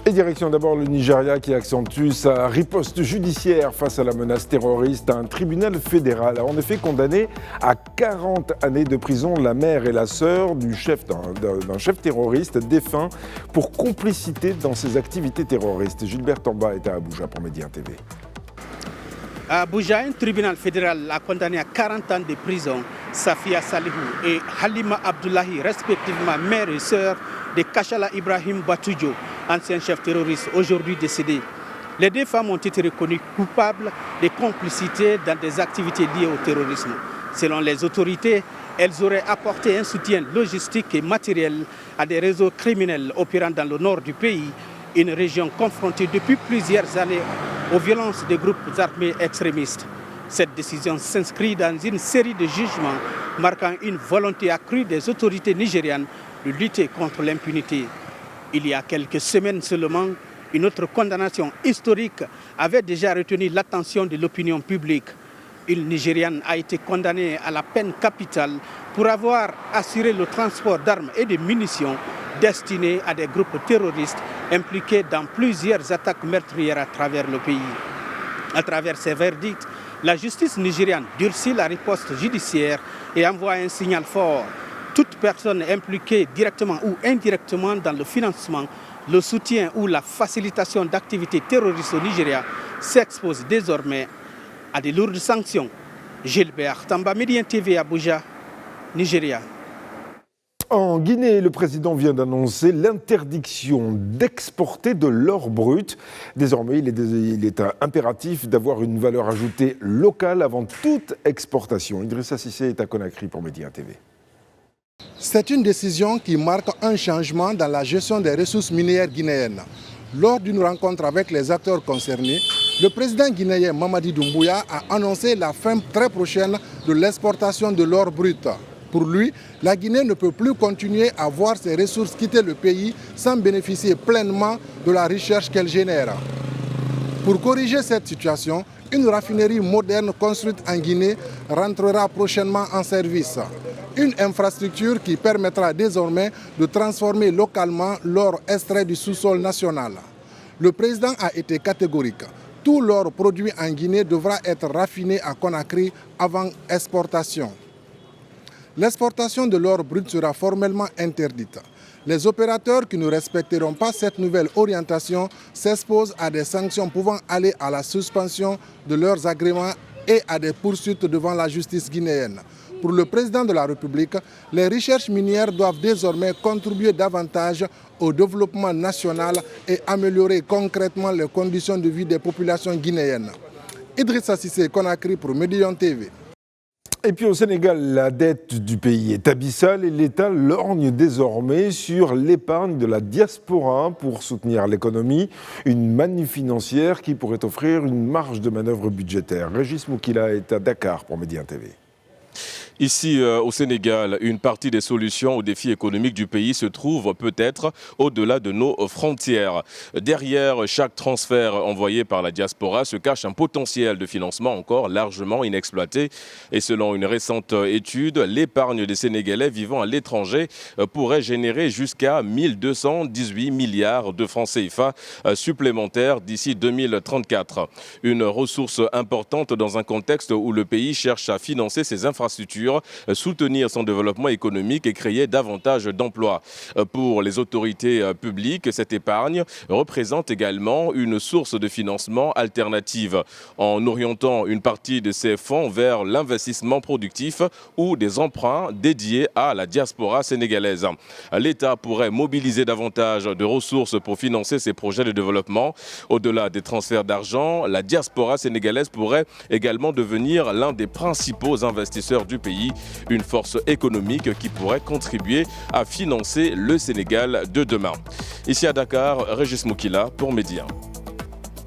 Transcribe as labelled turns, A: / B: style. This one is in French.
A: Et direction d'abord le Nigeria qui accentue sa riposte judiciaire face à la menace terroriste. Un tribunal fédéral a en effet condamné à 40 années de prison la mère et la sœur d'un chef terroriste défunt pour complicité dans ses activités terroristes. Gilbert Tamba est à Abuja pour Média TV.
B: À Abuja, un tribunal fédéral a condamné à 40 ans de prison Safia Salihou et Halima Abdullahi, respectivement mère et sœur de Kachala Ibrahim Batujo, ancien chef terroriste aujourd'hui décédé. Les deux femmes ont été reconnues coupables de complicité dans des activités liées au terrorisme. Selon les autorités, elles auraient apporté un soutien logistique et matériel à des réseaux criminels opérant dans le nord du pays, une région confrontée depuis plusieurs années aux violences des groupes armés extrémistes. Cette décision s'inscrit dans une série de jugements marquant une volonté accrue des autorités nigérianes de lutter contre l'impunité. Il y a quelques semaines seulement, une autre condamnation historique avait déjà retenu l'attention de l'opinion publique. Une Nigériane a été condamnée à la peine capitale pour avoir assuré le transport d'armes et de munitions destinées à des groupes terroristes impliqués dans plusieurs attaques meurtrières à travers le pays. À travers ces verdicts, la justice nigériane durcit la riposte judiciaire et envoie un signal fort. Toute personne impliquée directement ou indirectement dans le financement, le soutien ou la facilitation d'activités terroristes au Nigeria s'expose désormais à de lourdes sanctions. Gilbert Tamba, Média TV, Abuja, Nigeria.
A: En Guinée, le président vient d'annoncer l'interdiction d'exporter de l'or brut. Désormais, il est impératif d'avoir une valeur ajoutée locale avant toute exportation. Idrissa Cissé est à Conakry pour Média TV.
C: C'est une décision qui marque un changement dans la gestion des ressources minières guinéennes. Lors d'une rencontre avec les acteurs concernés, le président guinéen Mamadi Doumbouya a annoncé la fin très prochaine de l'exportation de l'or brut. Pour lui, la Guinée ne peut plus continuer à voir ses ressources quitter le pays sans bénéficier pleinement de la recherche qu'elle génère. Pour corriger cette situation, une raffinerie moderne construite en Guinée rentrera prochainement en service. Une infrastructure qui permettra désormais de transformer localement l'or extrait du sous-sol national. Le président a été catégorique. Tout l'or produit en Guinée devra être raffiné à Conakry avant exportation. L'exportation de l'or brut sera formellement interdite. Les opérateurs qui ne respecteront pas cette nouvelle orientation s'exposent à des sanctions pouvant aller à la suspension de leurs agréments et à des poursuites devant la justice guinéenne. Pour le président de la République, les recherches minières doivent désormais contribuer davantage au développement national et améliorer concrètement les conditions de vie des populations guinéennes. Idrissa Cissé, Conakry pour Média TV.
A: Et puis au Sénégal, la dette du pays est abyssale et l'État lorgne désormais sur l'épargne de la diaspora pour soutenir l'économie, une manne financière qui pourrait offrir une marge de manœuvre budgétaire. Régis Moukila est à Dakar pour Média TV.
D: Ici, au Sénégal, une partie des solutions aux défis économiques du pays se trouve peut-être au-delà de nos frontières. Derrière chaque transfert envoyé par la diaspora se cache un potentiel de financement encore largement inexploité. Et selon une récente étude, l'épargne des Sénégalais vivant à l'étranger pourrait générer jusqu'à 1218 milliards de francs CFA supplémentaires d'ici 2034. Une ressource importante dans un contexte où le pays cherche à financer ses infrastructures, soutenir son développement économique et créer davantage d'emplois. Pour les autorités publiques, cette épargne représente également une source de financement alternative en orientant une partie de ces fonds vers l'investissement productif ou des emprunts dédiés à la diaspora sénégalaise. L'État pourrait mobiliser davantage de ressources pour financer ses projets de développement. Au-delà des transferts d'argent, la diaspora sénégalaise pourrait également devenir l'un des principaux investisseurs du pays, une force économique qui pourrait contribuer à financer le Sénégal de demain. Ici à Dakar, Régis Moukila pour Média.